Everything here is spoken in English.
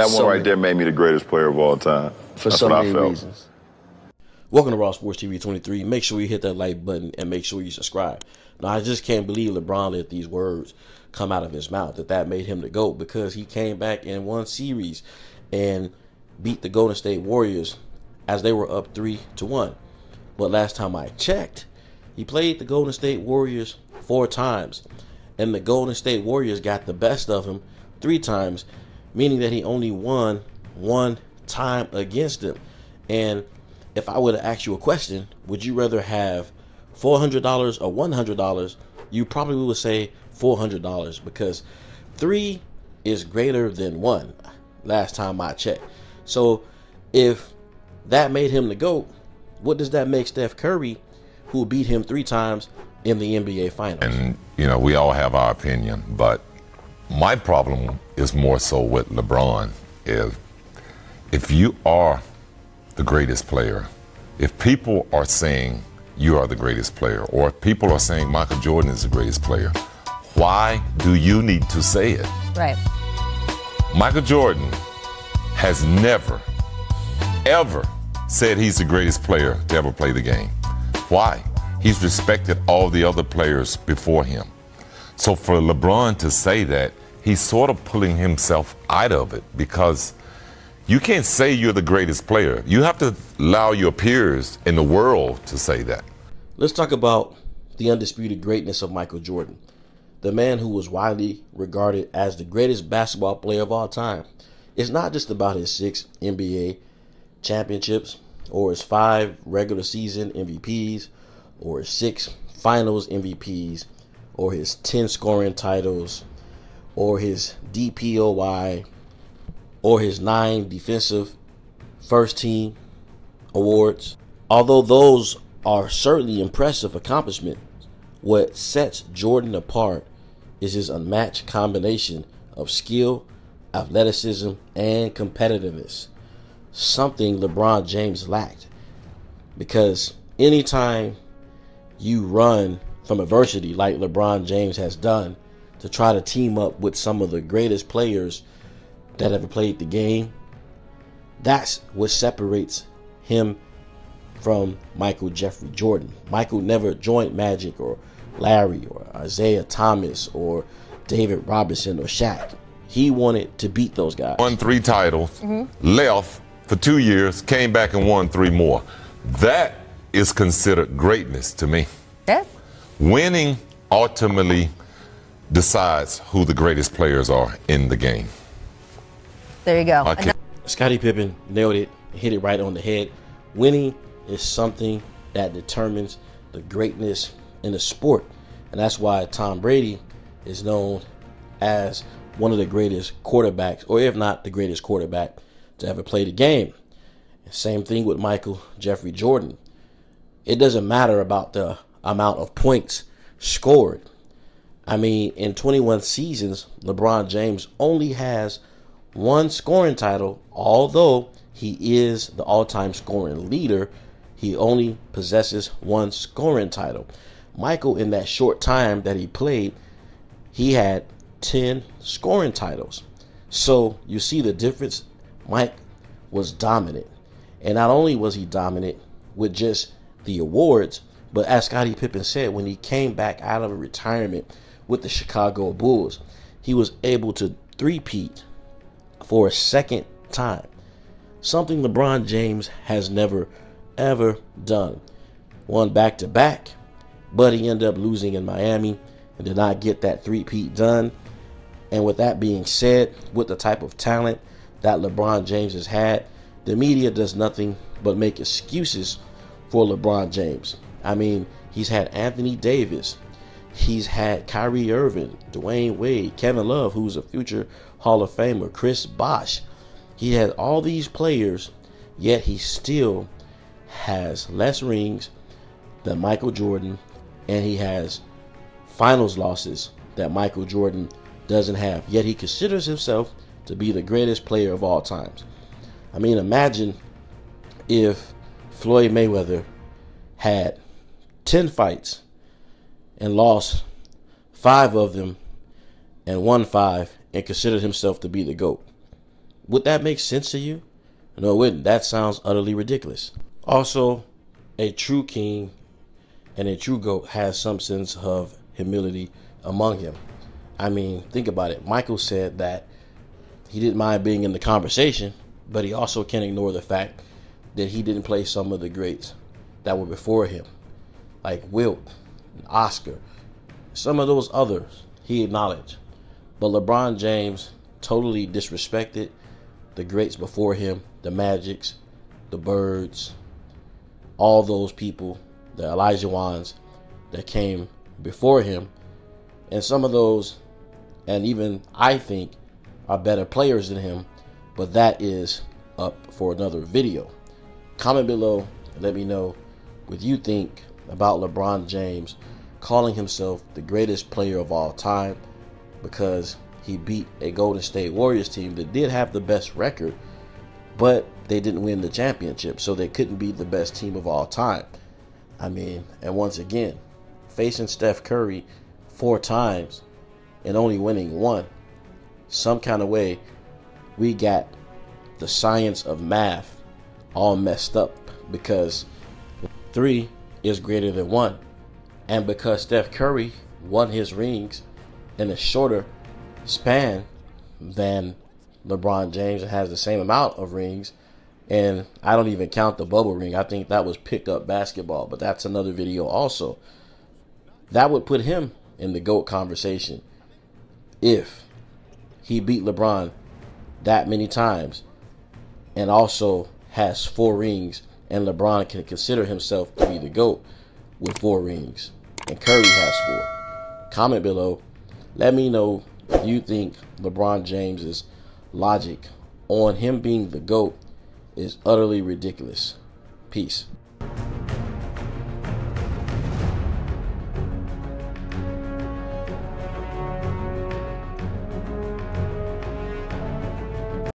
That one right there made me the greatest player of all time. For That's so what I many felt. reasons. Welcome to Raw Sports TV 23. Make sure you hit that like button and make sure you subscribe. Now, I just can't believe LeBron let these words come out of his mouth, that made him the GOAT, because he came back in one series and beat the Golden State Warriors as they were up 3-1. But last time I checked, he played the Golden State Warriors 4 times, and the Golden State Warriors got the best of him 3 times, meaning that he only won 1 time against them. And if I were to ask you a question, would you rather have $400 or $100? You probably would say $400, because 3 is greater than 1 last time I checked. So if that made him the GOAT, what does that make Steph Curry, who beat him 3 times in the NBA Finals? And, you know, we all have our opinion, but my problem is more so with LeBron is if you are the greatest player, if people are saying you are the greatest player, or if people are saying Michael Jordan is the greatest player, why do you need to say it? Right. Michael Jordan has never, ever said he's the greatest player to ever play the game. Why? He's respected all the other players before him. So for LeBron to say that, he's sort of pulling himself out of it, because you can't say you're the greatest player. You have to allow your peers in the world to say that. Let's talk about the undisputed greatness of Michael Jordan, the man who was widely regarded as the greatest basketball player of all time. It's not just about his 6 NBA championships, or his 5 regular season MVPs, or his 6 finals MVPs, or his 10 scoring titles, or his DPOY, or his 9 defensive first team awards. Although those are certainly impressive accomplishments, what sets Jordan apart is his unmatched combination of skill, athleticism, and competitiveness, something LeBron James lacked. Because anytime you run from adversity like LeBron James has done to try to team up with some of the greatest players that ever played the game, that's what separates him from Michael Jeffrey Jordan. Michael never joined Magic or Larry or Isaiah Thomas or David Robinson or Shaq. He wanted to beat those guys. Won 3 titles, left for 2 years, came back and won 3 more. That is considered greatness to me. Yeah. Winning ultimately decides who the greatest players are in the game. There you go. Okay. Scottie Pippen nailed it, hit it right on the head. Winning is something that determines the greatness in the sport. And that's why Tom Brady is known as one of the greatest quarterbacks, or if not the greatest quarterback to ever play the game. Same thing with Michael Jeffrey Jordan. It doesn't matter about the amount of points scored. I mean, in 21 seasons, LeBron James only has 1 scoring title. Although he is the all-time scoring leader, he only possesses 1 scoring title. Michael, in that short time that he played, he had 10 scoring titles. So you see the difference. Mike was dominant. And not only was he dominant with just the awards, but as Scottie Pippen said, when he came back out of a retirement with the Chicago Bulls, he was able to three-peat for a second time. Something LeBron James has never, ever done. Won back-to-back, but he ended up losing in Miami and did not get that three-peat done. And with that being said, with the type of talent that LeBron James has had, the media does nothing but make excuses for LeBron James. I mean, he's had Anthony Davis, he's had Kyrie Irving, Dwayne Wade, Kevin Love, who's a future Hall of Famer, Chris Bosh. He had all these players, yet he still has less rings than Michael Jordan, and he has finals losses that Michael Jordan doesn't have. Yet he considers himself to be the greatest player of all times. I mean, imagine if Floyd Mayweather had 10 fights and lost 5 of them and won 5 and considered himself to be the GOAT. Would that make sense to you? No, it wouldn't. That sounds utterly ridiculous. Also, a true king and a true GOAT has some sense of humility among him. I mean, think about it. Michael said that he didn't mind being in the conversation, but he also can't ignore the fact that he didn't play some of the greats that were before him, like Wilt, Oscar, some of those others he acknowledged. But LeBron James totally disrespected the greats before him, the Magics, the Birds, all those people, the Elijah Wans that came before him. And some of those, and even I think, are better players than him, but that is up for another video. Comment below and let me know what you think about LeBron James calling himself the greatest player of all time because he beat a Golden State Warriors team that did have the best record, but they didn't win the championship, so they couldn't be the best team of all time. I mean, and once again, facing Steph Curry 4 times and only winning 1, some kind of way we got the science of math all messed up, because 3 is greater than 1, and because Steph Curry won his rings in a shorter span than LeBron James and has the same amount of rings, and I don't even count the bubble ring. I think that was pick up basketball, but that's another video also. That would put him in the GOAT conversation if he beat LeBron that many times and also has 4 rings, and LeBron can consider himself to be the GOAT with 4 rings and Curry has 4. Comment below. Let me know if you think LeBron James's logic on him being the GOAT is utterly ridiculous. Peace.